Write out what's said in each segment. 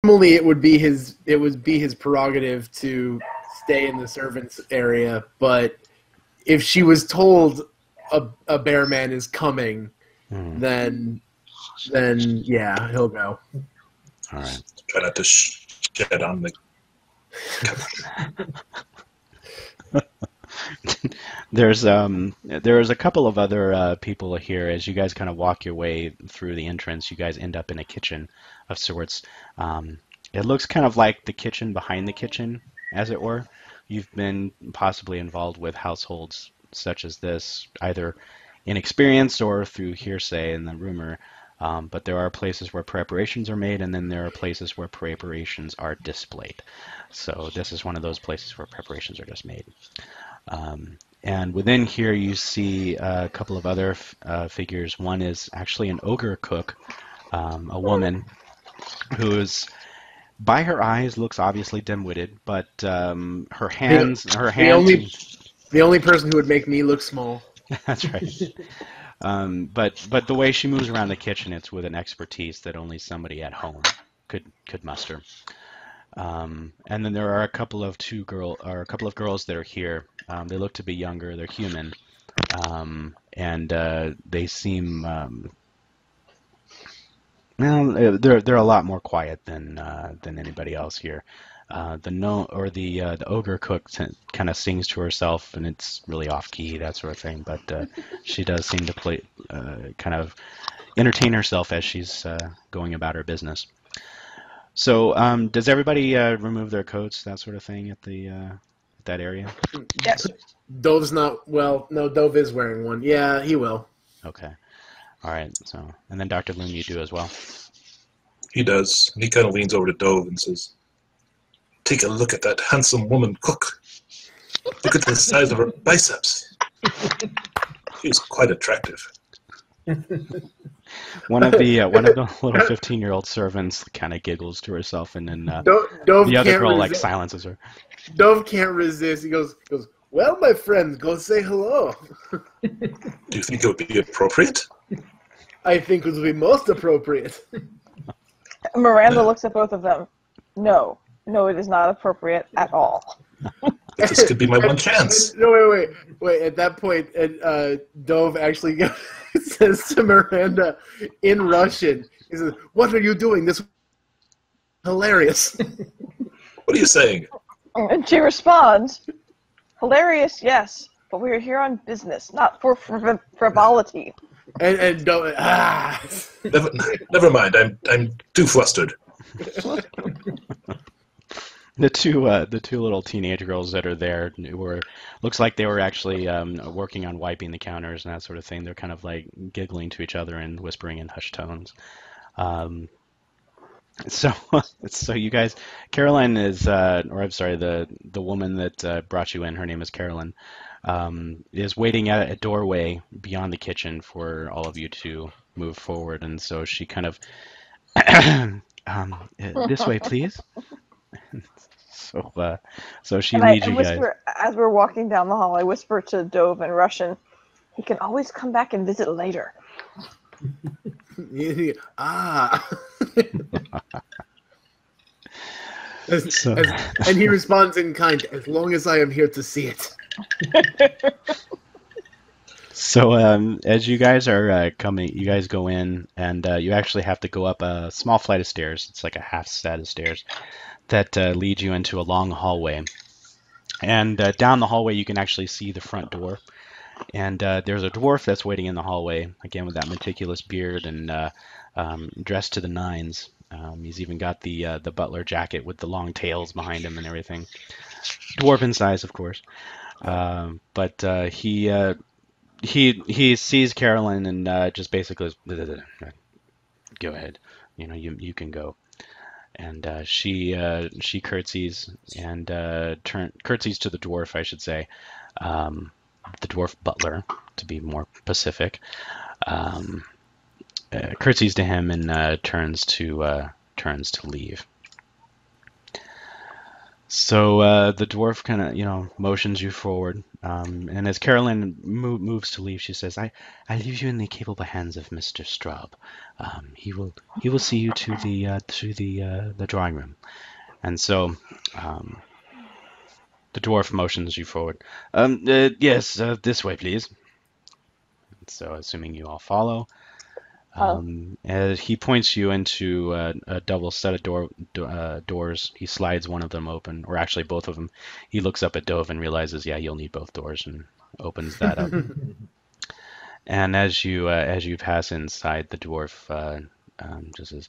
normally it would be his prerogative to stay in the servants area, but if she was told a bear man is coming, then yeah, he'll go. All right. Try not to shed on the There's a couple of other people here. As you guys kind of walk your way through the entrance, you guys end up in a kitchen of sorts. It looks kind of like the kitchen behind the kitchen, as it were. You've been possibly involved with households such as this, either inexperienced or through hearsay and the rumor. But there are places where preparations are made, and then there are places where preparations are displayed. So this is one of those places where preparations are just made. And within here you see a couple of other figures. One is actually an ogre cook, a woman who's, by her eyes, looks obviously dim-witted, but her hands... The only person who would make me look small. That's right. But the way she moves around the kitchen, it's with an expertise that only somebody at home could muster. And then there are a couple of girls that are here. They look to be younger. They're human, and they seem well. They're a lot more quiet than anybody else here. The ogre cook kind of sings to herself, and it's really off key, that sort of thing. But she does seem to play, kind of entertain herself as she's going about her business. So, does everybody remove their coats, that sort of thing, at that area? Yes. Dove's not. Well, no, Dove is wearing one. Yeah, he will. Okay. All right. So, and then Dr. Loom, you do as well. He does. And he kind of leans over to Dove and says, "Take a look at that handsome woman cook. Look at the size of her biceps. She's quite attractive." One of the little 15-year-old servants kind of giggles to herself, and then the other girl like silences her. Dove can't resist. He goes, "Well, my friend, go say hello." Do you think it would be appropriate? I think it would be most appropriate. Miranda looks at both of them. No, it is not appropriate at all. This could be my one chance. No, wait. At that point, Dove actually says to Miranda in Russian, he says, "What are you doing? This is hilarious." What are you saying? And she responds, "Hilarious, yes, but we are here on business, not for frivolity." And Dove, Never mind. I'm too flustered. The two little teenage girls that are there looks like they were actually working on wiping the counters and that sort of thing. They're kind of like giggling to each other and whispering in hushed tones. So you guys, Caroline is, or I'm sorry, the woman that brought you in, her name is Carolyn, is waiting at a doorway beyond the kitchen for all of you to move forward, and so she kind of, this way, please. So she leads you guys. As we're walking down the hall, I whisper to Dove in Russian, "He can always come back and visit later." And he responds in kind, "As long as I am here to see it." So as you guys are coming, you guys go in, and you actually have to go up a small flight of stairs. It's like a half set of stairs that lead you into a long hallway. And down the hallway, you can actually see the front door. And there's a dwarf that's waiting in the hallway, again with that meticulous beard and dressed to the nines. He's even got the butler jacket with the long tails behind him and everything. Dwarven size, of course. But he sees Carolyn and just basically goes, "Go ahead, you can go." And she curtsies and curtsies to the dwarf, I should say, the dwarf butler, to be more specific. Curtsies to him and turns to leave. So the dwarf kind of, motions you forward, and as Carolyn moves to leave, she says, "I leave you in the capable hands of Mr. Straub. He will see you to the drawing room." And so um, the dwarf motions you forward. Yes, this way, please. So assuming you all follow, Oh. as he points you into a double set of doors. He slides one of them open, or actually both of them. He looks up at Dove and realizes, yeah, you'll need both doors, and opens that up. And as you pass inside, the dwarf just says,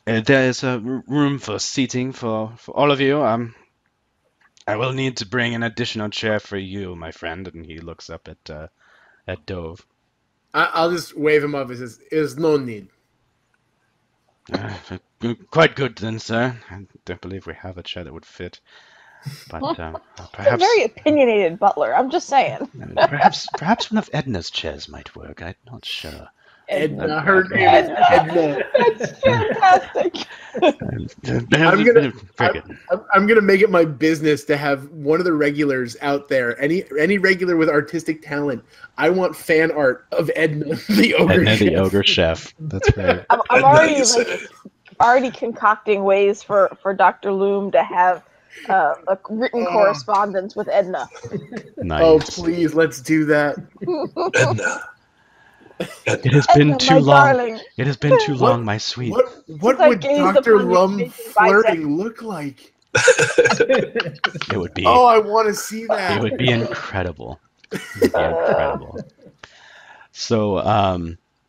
"There is a room for seating for all of you. I will need to bring an additional chair for you, my friend." And he looks up at Dove. I'll just wave him up and says, "There's no need." Uh, Quite good then, sir. I don't believe we have a chair that would fit, but He's a perhaps, very opinionated butler. I'm just saying. perhaps one of Edna's chairs might work. I'm not sure. Edna, her name is Edna. That's fantastic. I'm gonna make it my business to have one of the regulars out there. Any regular with artistic talent. I want fan art of Edna the ogre. Edna chef. the ogre chef. That's right. I'm already concocting ways for Dr. Loom to have a written correspondence with Edna. Nice. Oh, please, let's do that. Edna. It has been Edna, too my long. darling. It has been too long, my sweet. What I would gazed Dr. upon your Lum bacon flirting look like? It would be. Oh, I want to see It that. would be incredible. It would be incredible. So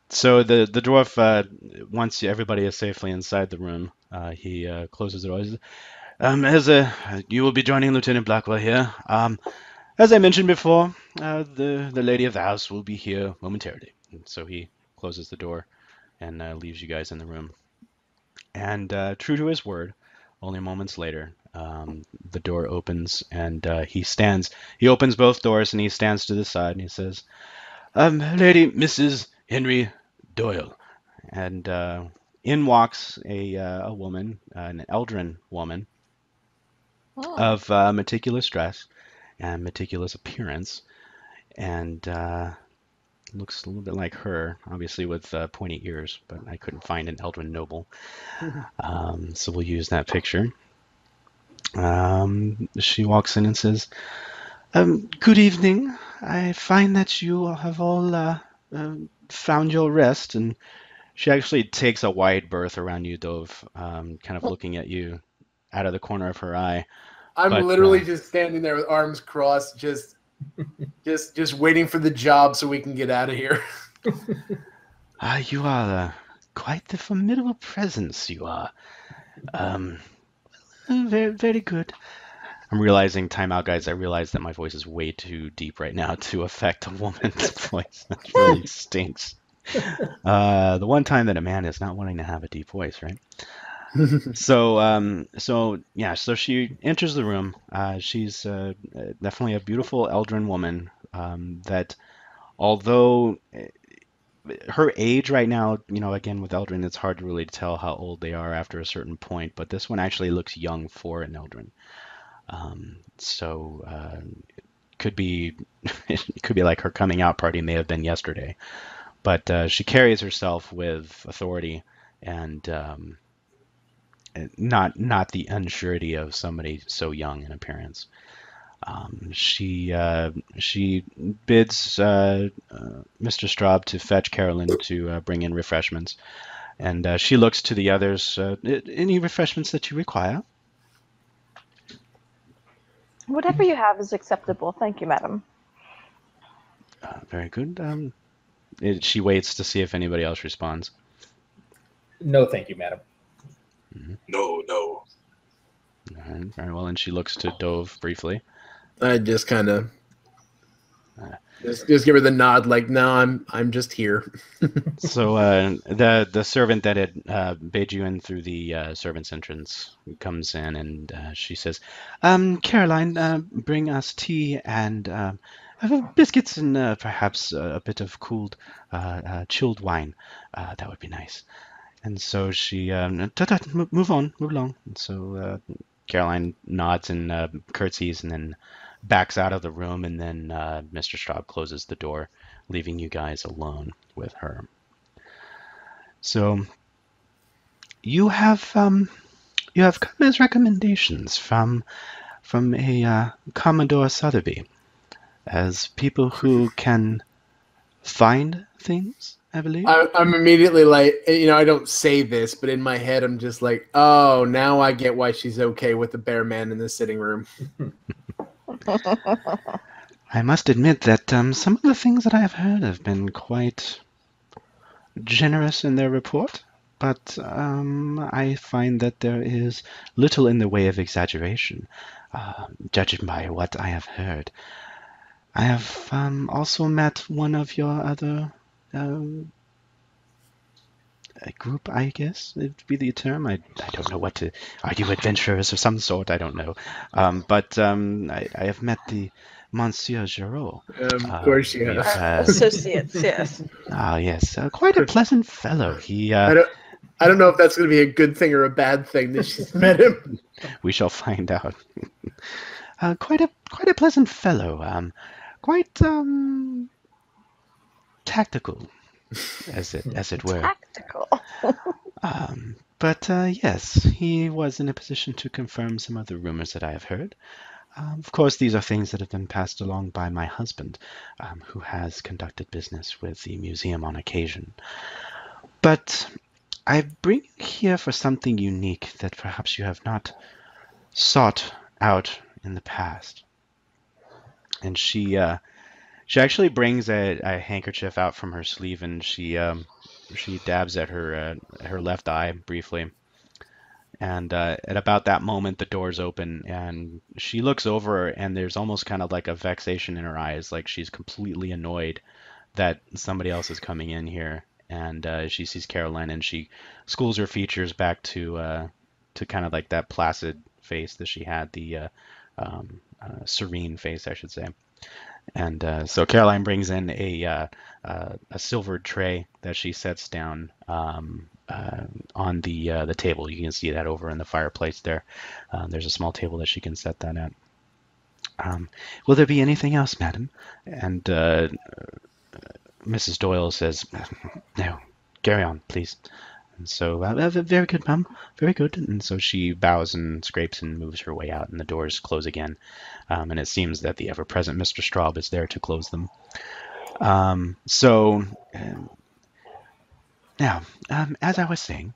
the dwarf, once everybody is safely inside the room, he closes the door. He says, as you will be joining Lieutenant Blackwell here. As I mentioned before, the lady of the house will be here momentarily. And so he closes the door and leaves you guys in the room. And true to his word, only moments later, the door opens and he opens both doors and he stands to the side and he says, "Lady Mrs. Henry Doyle." And in walks a woman, an Eldrin woman of meticulous dress and meticulous appearance, and looks a little bit like her, obviously with pointy ears, but I couldn't find an Eldrin noble. So we'll use that picture. She walks in and says, "Good evening. I find that you have all found your rest." And she actually takes a wide berth around you, Dove, kind of looking at you out of the corner of her eye. I'm But, literally just standing there with arms crossed, just waiting for the job so we can get out of here. You are quite the formidable presence, you are. Very, very good. I'm realizing, time out, guys, I realize that my voice is way too deep right now to affect a woman's voice. That really stinks. The one time that a man is not wanting to have a deep voice, right? So she enters the room. She's definitely a beautiful Eldrin woman that, although her age right now, again with Eldrin, it's hard to really tell how old they are after a certain point, but this one actually looks young for an Eldrin. Could be it could be like her coming out party may have been yesterday, but she carries herself with authority and not the unsurety of somebody so young in appearance. She bids Mr. Straub to fetch Carolyn to bring in refreshments, and she looks to the others. Any refreshments that you require? Whatever you have is acceptable. Thank you, madam. Very good. She waits to see if anybody else responds. No, thank you, madam. No. All right, very well, and she looks to Dove briefly. I just kind of just give her the nod, like, no, I'm just here. So the servant that had bade you in through the servant's entrance comes in, and she says, "Caroline, bring us tea and biscuits and perhaps a bit of cooled, chilled wine. That would be nice." And so she, move along. And so Caroline nods and curtsies and then backs out of the room, and then Mr. Straub closes the door, leaving you guys alone with her. So you have come as recommendations from a Commodore Sotheby as people who can find things, I believe. I'm immediately like, I don't say this, but in my head, I'm just like, oh, now I get why she's okay with the bear man in the sitting room. I must admit that some of the things that I have heard have been quite generous in their report, but I find that there is little in the way of exaggeration, judging by what I have heard. I have also met one of your other a group, I guess it would be the term. I don't know what to. Are you adventurers of some sort? I don't know. But I have met the Monsieur Giraud. Of course you have. Associates, yes. Ah, yes. Quite a pleasant fellow. He. I don't know if that's going to be a good thing or a bad thing that she's met him. We shall find out. Quite a pleasant fellow. Quite tactical, as it were. Tactical. But yes, he was in a position to confirm some of the rumors that I have heard. Of course, these are things that have been passed along by my husband, who has conducted business with the museum on occasion. But I bring you here for something unique that perhaps you have not sought out in the past. And she actually brings a handkerchief out from her sleeve, and she dabs at her left eye briefly. And at about that moment, the doors open, and she looks over, and there's almost kind of like a vexation in her eyes, like she's completely annoyed that somebody else is coming in here. And she sees Caroline, and she schools her features back to kind of like that placid face that she had, the serene face, I should say. And so Caroline brings in a silvered tray that she sets down on the table. You can see that over in the fireplace there. There's a small table that she can set that at. Will there be anything else, madam? And Mrs. Doyle says, no, carry on, please. And so, very good, ma'am, very good. And so she bows and scrapes and moves her way out, and the doors close again. And it seems that the ever-present Mr. Straub is there to close them. Now, as I was saying,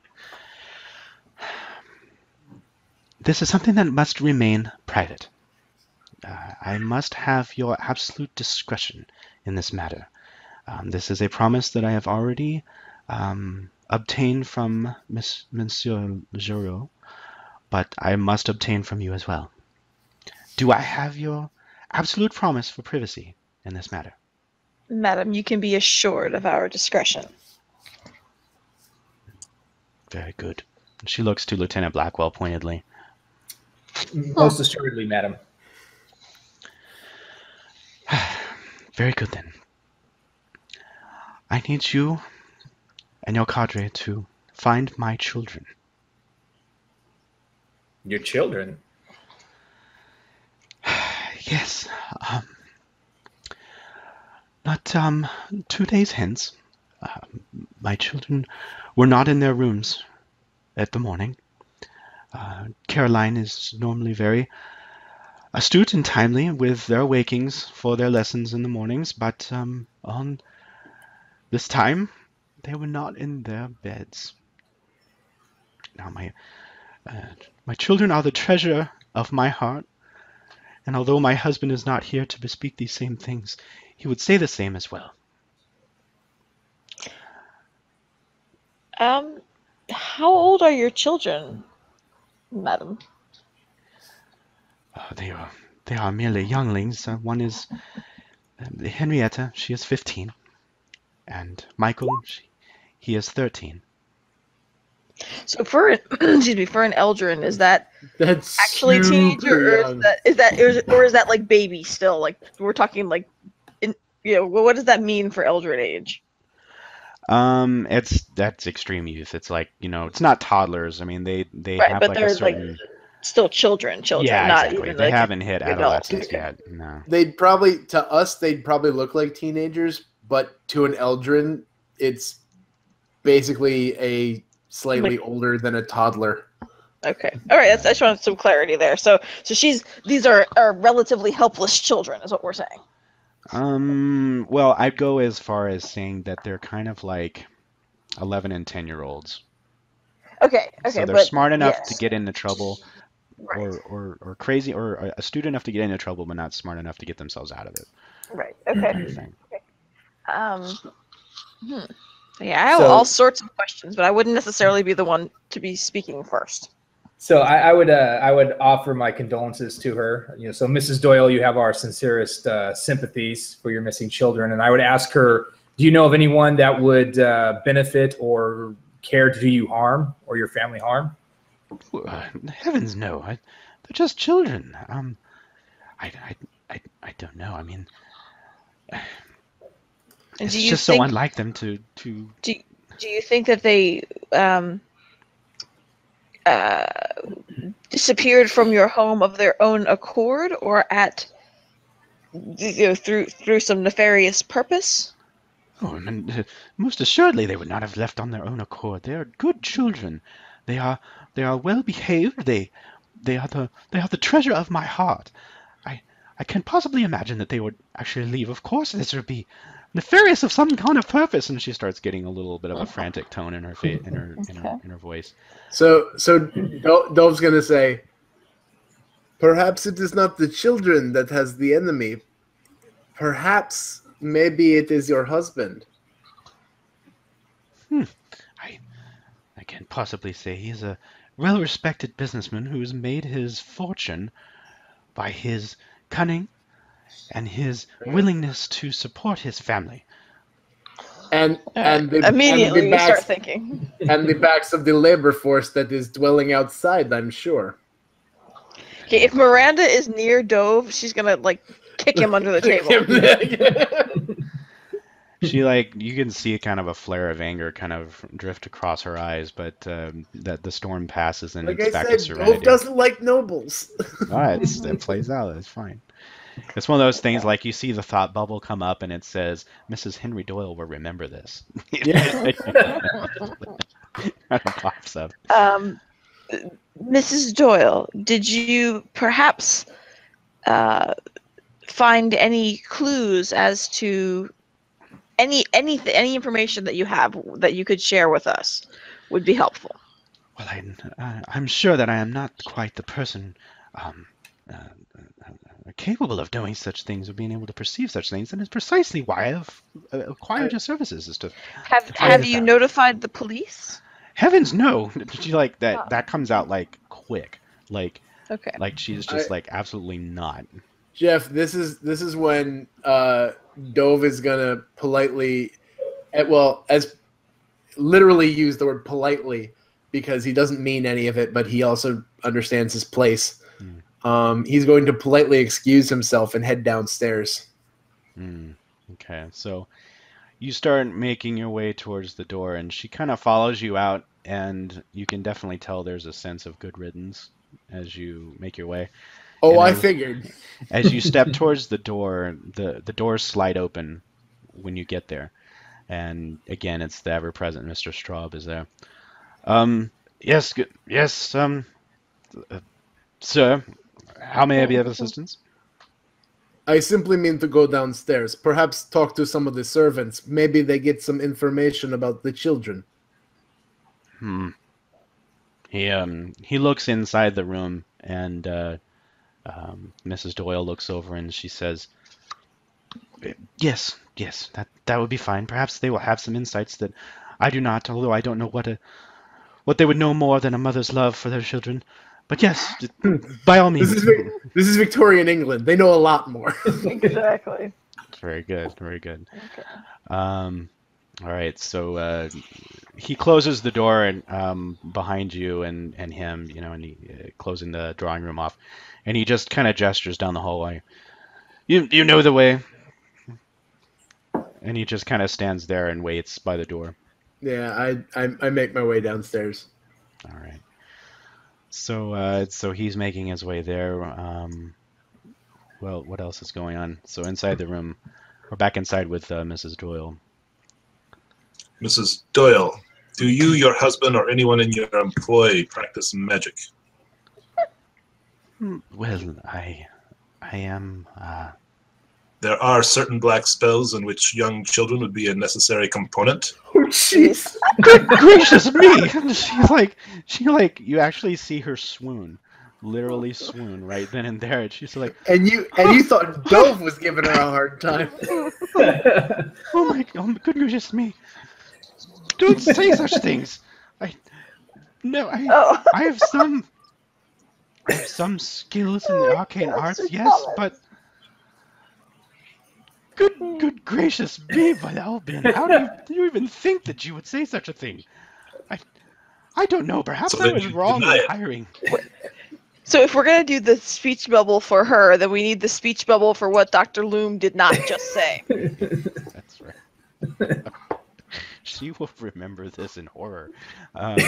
this is something that must remain private. I must have your absolute discretion in this matter. This is a promise that I have already obtained from Monsieur Giraud, but I must obtain from you as well. Do I have your absolute promise for privacy in this matter? Madam, you can be assured of our discretion. Very good. She looks to Lieutenant Blackwell pointedly. Most assuredly, madam. Very good then. I need you and your cadre to find my children. Your children? Yes. Not 2 days hence. My children were not in their rooms at the morning. Caroline is normally very astute and timely with their wakings for their lessons in the mornings, but on this time they were not in their beds. Now my children are the treasure of my heart, and although my husband is not here to bespeak these same things, he would say the same as well. How old are your children, madam? They are merely younglings. One is Henrietta. She is 15, and Michael, he is 13. So for for an Eldrin, is that That's actually teenager, super young. or is that like baby still? Like we're talking like, what does that mean for Eldrin age? That's extreme youth. It's like, it's not toddlers. I mean, they Right, have but like they're a certain. Still children, Yeah, not exactly. even They like haven't hit adults. adolescence yet. No. They'd probably look like teenagers, but to an Eldrin, it's basically a slightly older than a toddler. Okay. All right. I just wanted some clarity there. So these are relatively helpless children, is what we're saying. Well, I'd go as far as saying that they're kind of like 11 and 10-year-olds. Okay. So they're but smart enough to yes. get into trouble, Right. or crazy, or astute enough to get into trouble, but not smart enough to get themselves out of it. Right. Okay. Kind of thing. Yeah, I have So- all sorts of questions, but I wouldn't necessarily be the one to be speaking first. So I would offer my condolences to her. So Mrs. Doyle, you have our sincerest sympathies for your missing children, and I would ask her, do you know of anyone that would benefit or care to do you harm or your family harm? Heavens, no! They're just children. I don't know. I mean, And it's do you just think, so unlike them to. Do you think that they disappeared from your home of their own accord, or through some nefarious purpose? Oh, and, most assuredly, they would not have left on their own accord. They are good children. They are well behaved. They are the treasure of my heart. I can't possibly imagine that they would actually leave. Of course, this would be nefarious of some kind of purpose. And she starts getting a little bit of a frantic tone in her in her voice. So Dove's gonna say, perhaps it is not the children that has the enemy. Perhaps maybe it is your husband. I can't possibly say. He is a well-respected businessman who has made his fortune by his cunning and his willingness to support his family. And Immediately you start thinking. And the backs of the labor force that is dwelling outside, I'm sure. Okay, if Miranda is near Dove, she's gonna kick him under the table. She you can see kind of a flare of anger kind of drift across her eyes, but that the storm passes and it's back to serenity. Dove doesn't like nobles. It plays out. It's fine. It's one of those things you see the thought bubble come up and it says, Mrs. Henry Doyle will remember this. Yeah. Kind of pops up. Mrs. Doyle, did you perhaps find any clues as to any information that you have that you could share with us would be helpful? Well, I'm sure that I am not quite the person capable of doing such things or being able to perceive such things, and it's precisely why I've acquired your services. Is to have you notified the police? Heavens, no! She that comes out quick, okay, she's just absolutely not. Jeff, this is when Dove is gonna politely, as literally use the word politely because he doesn't mean any of it, but he also understands his place. He's going to politely excuse himself and head downstairs. Okay, so you start making your way towards the door, and she kind of follows you out, and you can definitely tell there's a sense of good riddance as you make your way. Oh, I figured. As you step towards the door, the doors slide open when you get there. And again, it's the ever-present Mr. Straub is there. Yes, sir, how may I be of assistance? I simply mean to go downstairs. Perhaps talk to some of the servants. Maybe they get some information about the children. He looks inside the room, and Mrs. Doyle looks over and she says, Yes, that would be fine. Perhaps they will have some insights that I do not, although I don't know what they would know more than a mother's love for their children. But yes, by all means. This is Victorian England. They know a lot more. Exactly. Very good. Okay. All right, so he closes the door and behind you and him, and he closing the drawing room off, and he just kind of gestures down the hallway. You know the way. And he just kind of stands there and waits by the door. Yeah, I make my way downstairs. All right. So he's making his way there. Well, what else is going on? So inside the room, we're back inside with Mrs. Doyle. Mrs. Doyle, do you, your husband, or anyone in your employ practice magic? Well, I am. There are certain black spells in which young children would be a necessary component. Oh, jeez. Good gracious me! She like you actually see her swoon, literally swoon right then and there. And she's like, And you thought Dove was giving her a hard time. oh, good gracious me! Don't say such things. I have some skills in the arcane arts, yes, but good gracious me, but Albin, how do you even think that you would say such a thing? I don't know. Perhaps So I then was you wrong in deny it. hiring. So if we're gonna do the speech bubble for her, then we need the speech bubble for what Dr. Loom did not just say. That's right. She will remember this in horror. But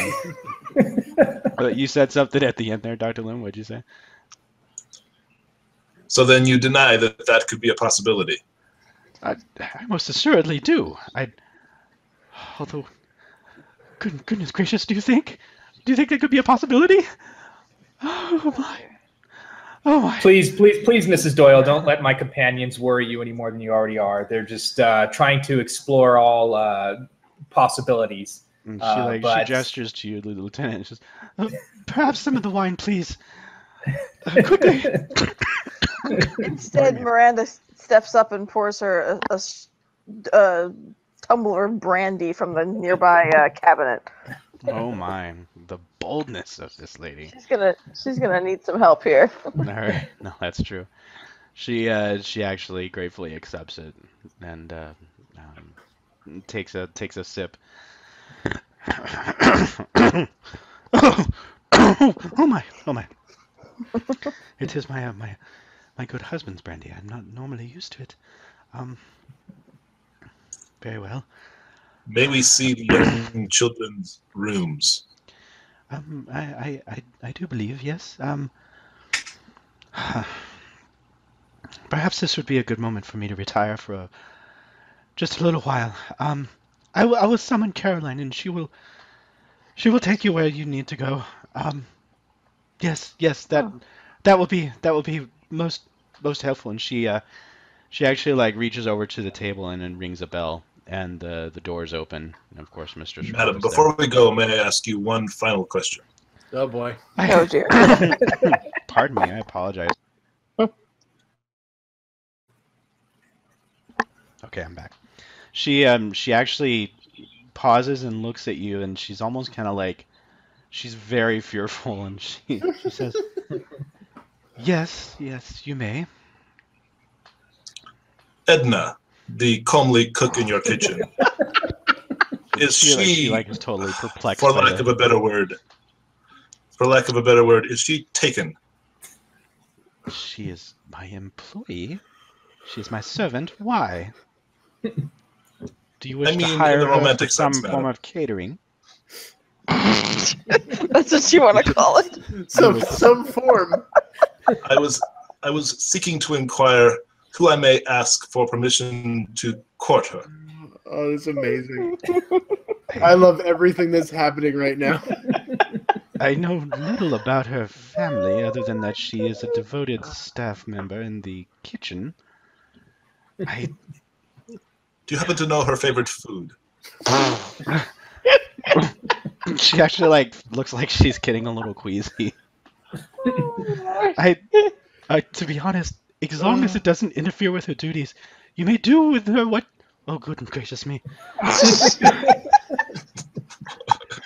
you said something at the end there, Dr. Loom. What'd you say? So then you deny that that could be a possibility. I most assuredly do. Although, goodness gracious, do you think that could be a possibility? Oh my. Oh my. Please, Mrs. Doyle, don't let my companions worry you any more than you already are. They're just trying to explore all possibilities. And she but- she gestures to you, the lieutenant. She says, perhaps some of the wine, please. Quickly. Instead, Miranda steps up and pours her a tumbler of brandy from the nearby cabinet. Oh my, the boldness of this lady. She's gonna need some help here. All right, no, that's true. She actually gratefully accepts it and takes a sip. Oh my! It is my good husband's brandy. I'm not normally used to it. Very well. May we see the young children's rooms? I do believe, yes. Perhaps this would be a good moment for me to retire for just a little while. I will summon Caroline, and she will take you where you need to go. Yes, that will be most helpful. And she actually like reaches over to the table and then rings a bell, and the doors open, and of course Mr. Schwab Madam, is before we go, may I ask you one final question? Oh boy. Oh dear. Pardon me, I apologize. Okay, I'm back. She actually pauses and looks at you, and she's almost kind of like, she's very fearful, and she says, yes, you may. Edna, the comely cook in your kitchen, is She like is totally perplexed. for by lack of a better word, is she taken? She is my employee. She's my servant. Why? Do you wish I mean, to in hire the her for romantic some sense, form madam. of catering? That's what you want to call it. Some form. I was seeking to inquire who I may ask for permission to court her. Oh, that's amazing. I love everything that's happening right now. I know little about her family other than that she is a devoted staff member in the kitchen. Do you happen to know her favorite food? She actually like looks like she's getting a little queasy. To be honest, as long as it doesn't interfere with her duties, you may do with her what. Oh, goodness gracious me!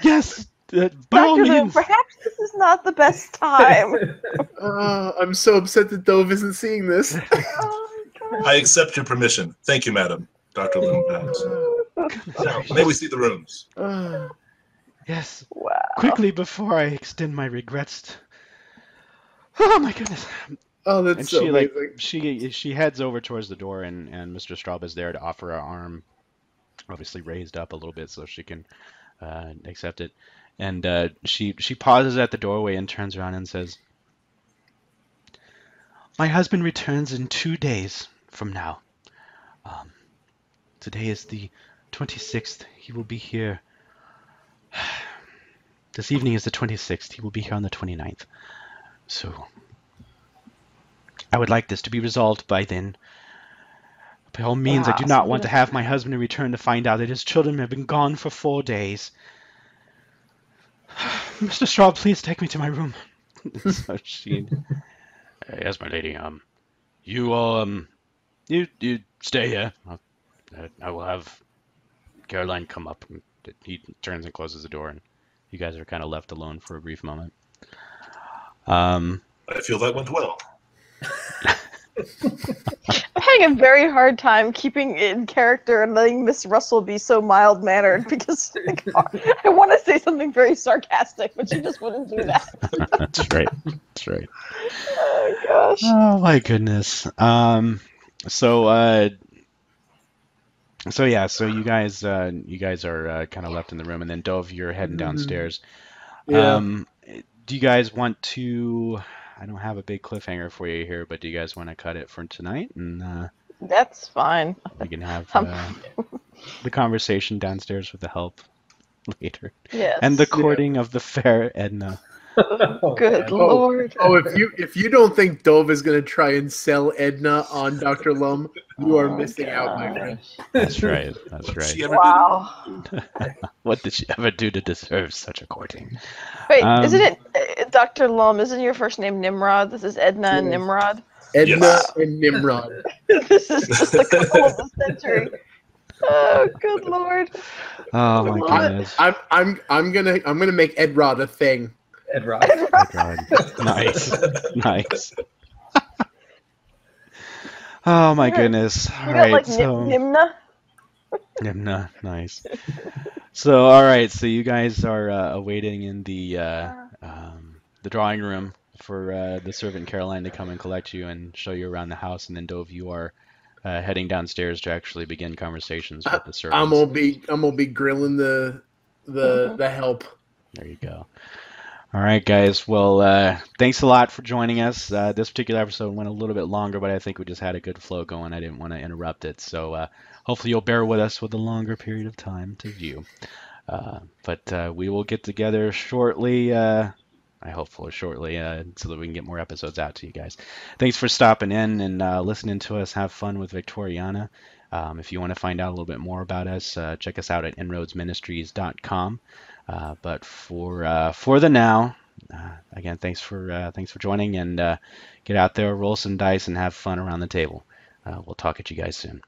Yes, by all Dr. Loom, means. perhaps this is not the best time. I'm so upset that Dove isn't seeing this. I accept your permission. Thank you, madam. Dr. Loom bows. Now, may we see the rooms? Yes. Wow. Quickly before I extend my regrets. Oh my goodness. Oh, that's And so she amazing. she heads over towards the door, and Mr. Straub is there to offer her arm, obviously raised up a little bit so she can accept it. And she pauses at the doorway and turns around and says, "My husband returns in 2 days from now. Today is the 26th. He will be here. This evening is the 26th. He will be here on the 29th. So I would like this to be resolved by then. By all means, I do not want to have my husband return to find out that his children have been gone for 4 days. Mr. Straw, please take me to my room." So she, "Yes, my lady. You stay here. I will have Caroline come up." And he turns and closes the door, and you guys are kind of left alone for a brief moment. I feel that went well. I'm having a very hard time keeping in character and letting Miss Russell be so mild-mannered because like, I want to say something very sarcastic, but she just wouldn't do that. That's right. That's right. Oh gosh. Oh my goodness. So you guys are kind of left in the room, and then Dove, you're heading downstairs. Yeah. Do you guys want to? I don't have a big cliffhanger for you here, but do you guys want to cut it for tonight, and That's fine. we can have the conversation downstairs with the help later, Yes. and the courting of the fair Edna. Good lord. Oh, if you don't think Dove is gonna try and sell Edna on Dr. Lum, you are missing out, my friend. That's right. That's She right. ever Wow. What did she ever do to deserve such a courting? Wait, isn't it Dr. Lum? Isn't your first name Nimrod? This is Edna and Nimrod. Edna Yes. and Nimrod. This is just a couple of the century. Oh, good lord. Oh my goodness. I'm gonna make Ed Rod a thing. Ed Rock. Oh, God. Nice. Nice. Oh my goodness. All You got right. like So Nimna? Nimna, nice. So all right. So you guys are awaiting in the drawing room for the servant Caroline to come and collect you and show you around the house, and then Dove, you are heading downstairs to actually begin conversations with the servants. I'm gonna be grilling the help. There you go. All right, guys. Well, thanks a lot for joining us. This particular episode went a little bit longer, but I think we just had a good flow going. I didn't want to interrupt it. So hopefully you'll bear with us with a longer period of time to view. But we will get together shortly. I hope for shortly so that we can get more episodes out to you guys. Thanks for stopping in and listening to us have fun with Victoriana. If you want to find out a little bit more about us, check us out at InnRoadsMinistries.com. But for the now, again, thanks for joining, and get out there, roll some dice, and have fun around the table. We'll talk at you guys soon.